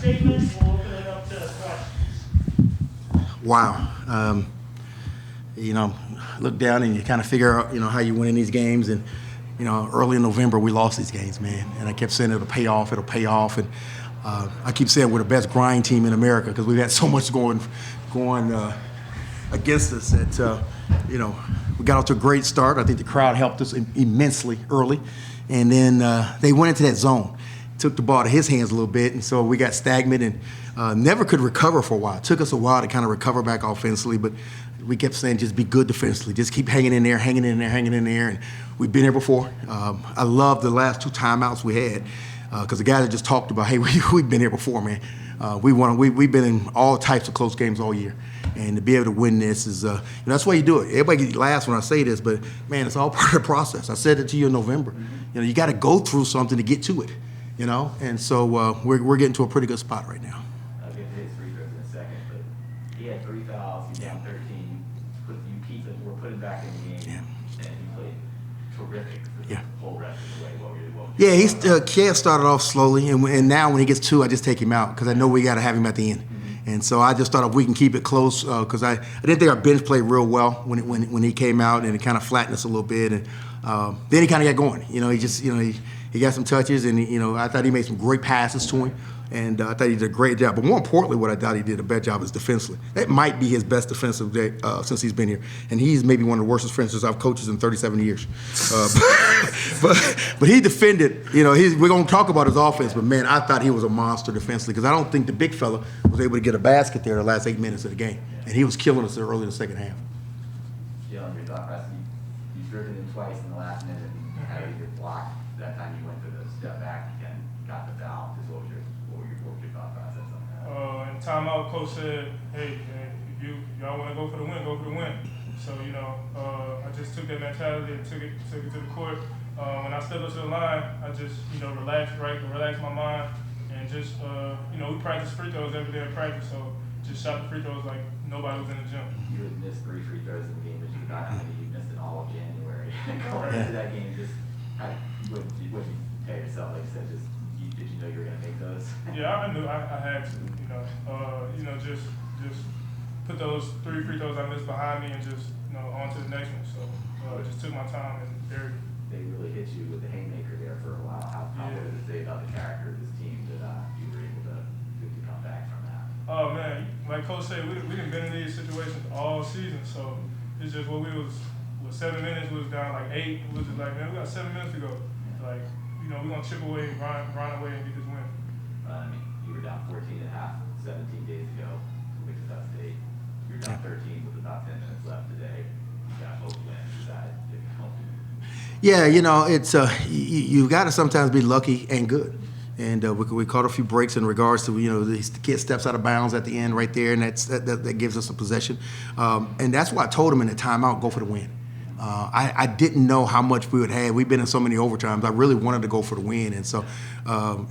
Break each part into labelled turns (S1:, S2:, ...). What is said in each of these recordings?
S1: statement. We'll open it up to questions.
S2: Wow. Look down and you kind of figure out, how you win in these games. And, early in November, we lost these games, man. And I kept saying it'll pay off. And I keep saying we're the best grind team in America because we've had so much going against us that, we got off to a great start. I think the crowd helped us immensely early. And then they went into that zone, took the ball to his hands a little bit, and so we got stagnant and never could recover for a while. It took us a while to kind of recover back offensively, but we kept saying just be good defensively. Just keep hanging in there. And we've been here before. I love the last 2 timeouts we had because the guys that just talked about, hey, we've been here before, man. We've been in all types of close games all year. And to be able to win this is, that's why you do it. Everybody laughs when I say this, but, man, it's all part of the process. I said it to you in November. You got to go through something to get to it, And so we're getting to a pretty good spot right now.
S3: I'll get to his free throws in a second, but he had 3 fouls. He down 13. We're putting back in the game, and he played terrific for the whole rest of the way.
S2: Kev started off slowly, and now when he gets 2, I just take him out because I know we got to have him at the end. And so I just thought if we can keep it close, because I didn't think our bench played real well when he came out, and it kind of flattened us a little bit. And then he kind of got going. He just he got some touches, and I thought he made some great passes to him, and I thought he did a great job. But more importantly, what I thought he did a better job is defensively. That might be his best defensive day since he's been here, and he's maybe one of the worst defenders I've coached in 37 years. But he defended. We're gonna talk about his offense, but man, I thought he was a monster defensively because I don't think the big fella was able to get a basket there the last 8 minutes of the game, and he was killing us early in the second half.
S3: Your thought process, you've driven him twice in the last minute and had a good block. That time you went for the step back and got the foul. What was your thought process on that?
S4: In timeout, coach said, hey, if y'all want to go for the win, go for the win. So, I just took that mentality and took it to the court. When I stepped up to the line, I just, relaxed my mind and just, we practice free throws every day in practice, so just shot the free throws like nobody was in the gym.
S3: You had missed 3 free throws in the game, but you forgot how many you missed in all of January. Going into that game, just wouldn't you tell yourself, like you said, did you know you were going to make those?
S4: Yeah, I knew I had to, just put those 3 free throws I missed behind me and just, on to the next one. So I just took my time and
S3: They really hit you with the haymaker there for a while. How what does it say about the character of this team that you were able to come back from that?
S4: Oh man, like Coach said, we didn't been in these situations all season, so it's just what we was 7 minutes, we was down like 8. It was just like, man, we got 7 minutes to go. Like, we're gonna chip away, grind away, and get this win.
S3: You were down 14 and a half 17 days ago to Wichita State. You're down 13 with about 10 minutes left today. You got both wins. Is that difficult?
S2: Yeah, it's you got to sometimes be lucky and good. And we caught a few breaks in regards to the kid steps out of bounds at the end right there, and that gives us a possession. And that's why I told him in the timeout, go for the win. I didn't know how much we would have. We've been in so many overtimes. I really wanted to go for the win, and so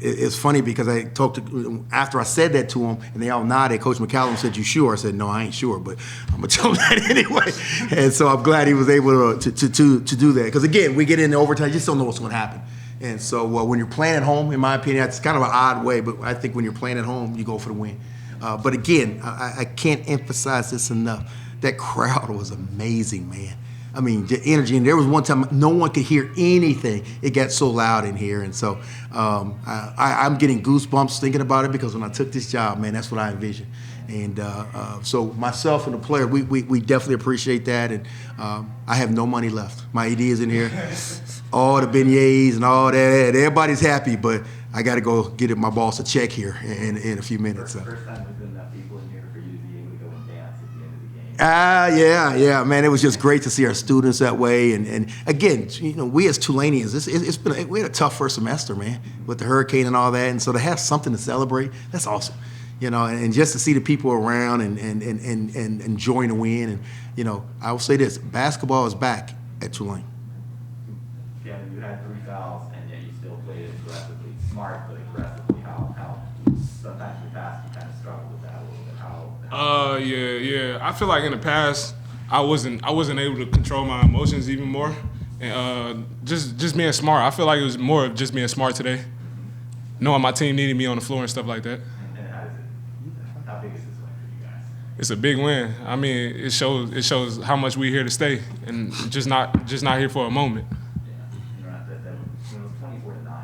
S2: it's funny because I talked to after I said that to him, and they all nodded. Coach McCallum said, "You sure?" I said, "No, I ain't sure, but I'm gonna tell him that anyway." And so I'm glad he was able to do that because again, we get into overtime, you just don't know what's going to happen. And so when you're playing at home, in my opinion, it's kind of an odd way, but I think when you're playing at home, you go for the win. But again, I can't emphasize this enough. That crowd was amazing, man. I mean, the energy. And there was one time no one could hear anything. It got so loud in here. And so I'm getting goosebumps thinking about it because when I took this job, man, that's what I envisioned. And so myself and the player, we definitely appreciate that. And I have no money left. My AD is in here. All the beignets and all that. Everybody's happy, but I got to go get my boss a check here in a few minutes.
S3: First time there's been enough people in here for you to be able to go and dance at the end of the game.
S2: Yeah, man. It was just great to see our students that way. And again, we as Tulaneans, we had a tough first semester, man, with the hurricane and all that. And so to have something to celebrate, that's awesome. And just to see the people around and enjoying the win. And, I will say this, basketball is back at Tulane.
S3: Yeah, you had 3 fouls, and yet you still played aggressively, smart but aggressively. How sometimes in the past you kind of struggled with that a little bit.
S5: Yeah. I feel like in the past I wasn't able to control my emotions even more, and just being smart. I feel like it was more of just being smart today, knowing my team needed me on the floor and stuff like that.
S3: And big is this win for you guys?
S5: It's a big win. I mean, it shows how much we're here to stay, and just not here for a moment.
S3: Yeah, you know, when it was 24-9, I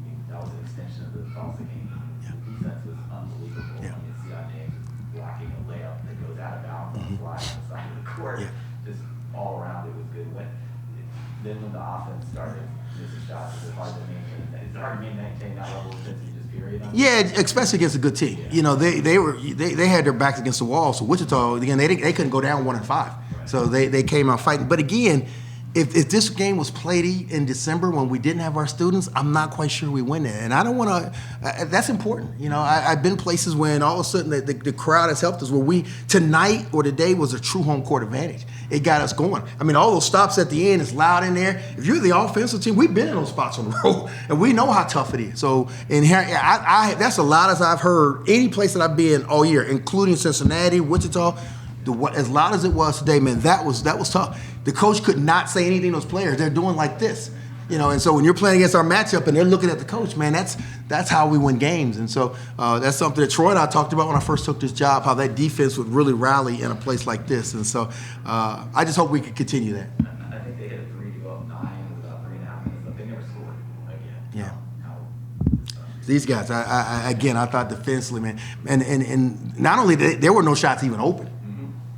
S3: mean, that was an extension of the Tulsa game. The defense was unbelievable.
S2: Yeah.
S3: I mean, see James blocking a layup that goes out of bounds on the fly on the side of the court.
S2: Yeah.
S3: Just all around, it was good. Then when the offense started missing shots, it was hard to maintain. It's hard to maintain that level of intensity just period.
S2: Yeah, especially against a good team. You know, they had their backs against the wall. So Wichita, again, they couldn't go down 1-5. So they came out fighting. But again, if this game was played in December when we didn't have our students, I'm not quite sure we win it. And I don't want to. That's important. You know, I've been places when all of a sudden the crowd has helped us. Where tonight or today was a true home court advantage. It got us going. I mean, all those stops at the end, it's loud in there. If you're the offensive team, we've been in those spots on the road, and we know how tough it is. So, that's the loudest I've heard any place that I've been all year, including Cincinnati, Wichita. As loud as it was today, man, that was tough. The coach could not say anything to those players. They're doing like this. You know, and so when you're playing against our matchup and they're looking at the coach, man, that's how we win games. And so that's something that Troy and I talked about when I first took this job, how that defense would really rally in a place like this. And so I just hope we can continue that.
S3: I think they hit a 3 to go up 9 with about 3.5 minutes left. They never scored again.
S2: Yeah. These guys, I thought defensively, man, and not only there were no shots even open.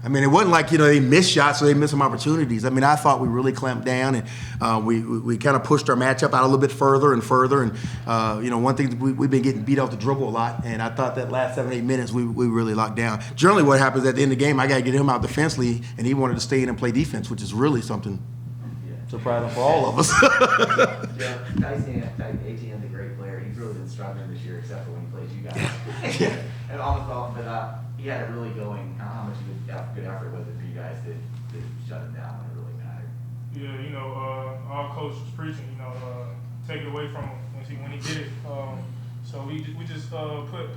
S2: I mean, it wasn't like, you know, they missed shots, so they missed some opportunities. I mean, I thought we really clamped down, and we kind of pushed our matchup out a little bit further and further. And, you know, one thing, we've been getting beat off the dribble a lot, and I thought that last 7-8 minutes we really locked down. Generally what happens at the end of the game, I got to get him out defensively, and he wanted to stay in and play defense, which is really something surprising for all of us.
S3: Yeah, ATN's a great player. He's really been struggling this year, except for when he plays you guys.
S2: Yeah.
S3: And almost all, but he had it really going. How much of a good effort was it for you guys to shut him down when it really mattered?
S4: Yeah, you know, our coach was preaching, you know, take it away from him when he did it. So we just put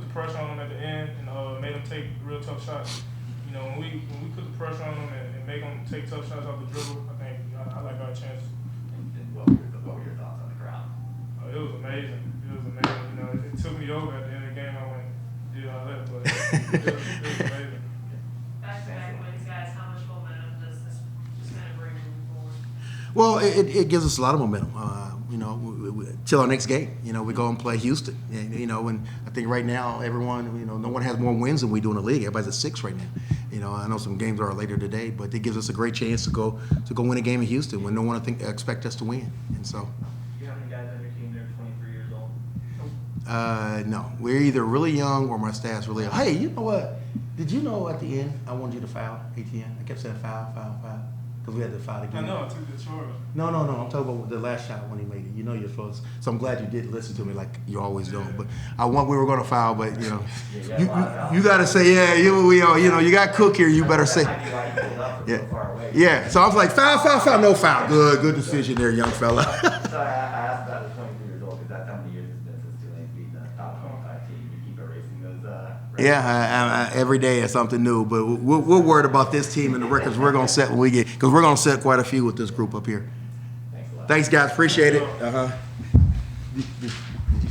S4: the pressure on him at the end and made him take real tough shots. You know, when we put the pressure on him and make him take tough shots off the dribble, I think I like our chances.
S3: And what were your thoughts on the crowd?
S4: It was amazing. You know, it took me over at the end of the game. I went and did all that, but it was amazing.
S6: Back-to-back wins, guys. How much momentum does this just kind of bring moving forward?
S2: Well, it gives us a lot of momentum. You know, till our next game. You know, we go and play Houston. And, you know, and I think right now everyone, you know, no one has more wins than we do in the league. Everybody's at 6 right now. You know, I know some games are later today, but it gives us a great chance to go win a game in Houston when no one expect us to win. And so.
S3: Do you have any guys on your team that are 23 years old?
S2: No, we're either really young or my staff's really young. Hey, you know what? Did you know at the end I wanted you to foul ATN? I kept saying foul, because we had to foul again.
S4: I know, I took the charge.
S2: No. I'm talking about the last shot when he made it. You know you're supposed. So I'm glad you did listen to me like you always don't. But we were going to foul, but you know, you got to say we are. You know, you got Cook here. You better say. Yeah. So I was like foul, no foul. Good decision there, young fella.
S3: So I asked about the 23 years old because that's how many years it's been since Tulane's beaten the top 25 team. You keep erasing those.
S2: Yeah, every day is something new. But we're worried about this team and the records we're going to set when we get, because we're going to set quite a few with this group up here.
S3: Thanks a lot.
S2: Thanks, guys. Appreciate it.